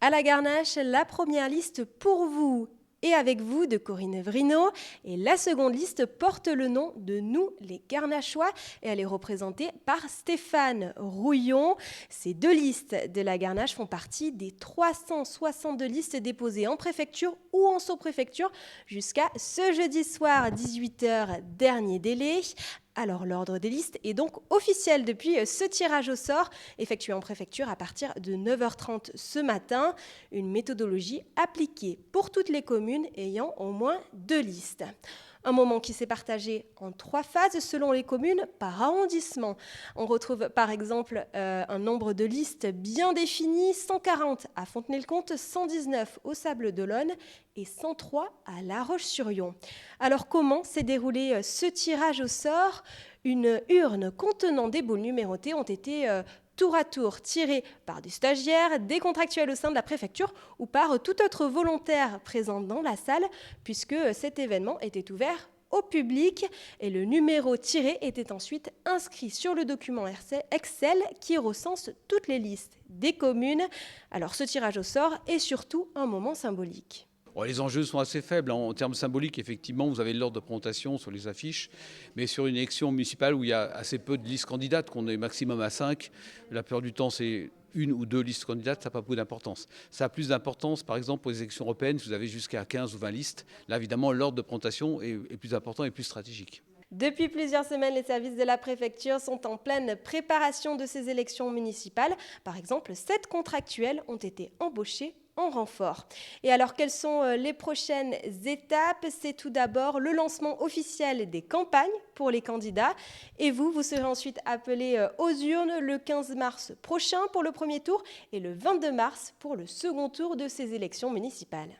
À la Garnache, la première liste pour vous et avec vous de Corinne Vrino et la seconde liste porte le nom de Nous les Garnachois et elle est représentée par Stéphane Rouillon. Ces deux listes de la Garnache font partie des 362 listes déposées en préfecture ou en sous-préfecture jusqu'à ce jeudi soir 18h, dernier délai. Alors l'ordre des listes est donc officiel depuis ce tirage au sort effectué en préfecture à partir de 9h30 ce matin. Une méthodologie appliquée pour toutes les communes ayant au moins deux listes. Un moment qui s'est partagé en 3 phases selon les communes par arrondissement. On retrouve par exemple un nombre de listes bien défini, 140 à Fontenay-le-Comte, 119 au Sables-d'Olonne et 103 à La Roche-sur-Yon. Alors comment s'est déroulé ce tirage au sort ? Une urne contenant des boules numérotées ont été tour à tour tirés par des stagiaires, des contractuels au sein de la préfecture ou par tout autre volontaire présent dans la salle, puisque cet événement était ouvert au public et le numéro tiré était ensuite inscrit sur le document Excel qui recense toutes les listes des communes. Alors ce tirage au sort est surtout un moment symbolique. Bon, les enjeux sont assez faibles. En termes symboliques, effectivement, vous avez l'ordre de présentation sur les affiches. Mais sur une élection municipale où il y a assez peu de listes candidates, qu'on est maximum à 5, la plupart du temps, c'est une ou deux listes candidates, ça n'a pas beaucoup d'importance. Ça a plus d'importance, par exemple, pour les élections européennes, si vous avez jusqu'à 15 ou 20 listes. Là, évidemment, l'ordre de présentation est plus important et plus stratégique. Depuis plusieurs semaines, les services de la préfecture sont en pleine préparation de ces élections municipales. Par exemple, 7 contractuels ont été embauchés en renfort. Et alors, quelles sont les prochaines étapes ? C'est tout d'abord le lancement officiel des campagnes pour les candidats. Et vous serez ensuite appelés aux urnes le 15 mars prochain pour le premier tour et le 22 mars pour le second tour de ces élections municipales.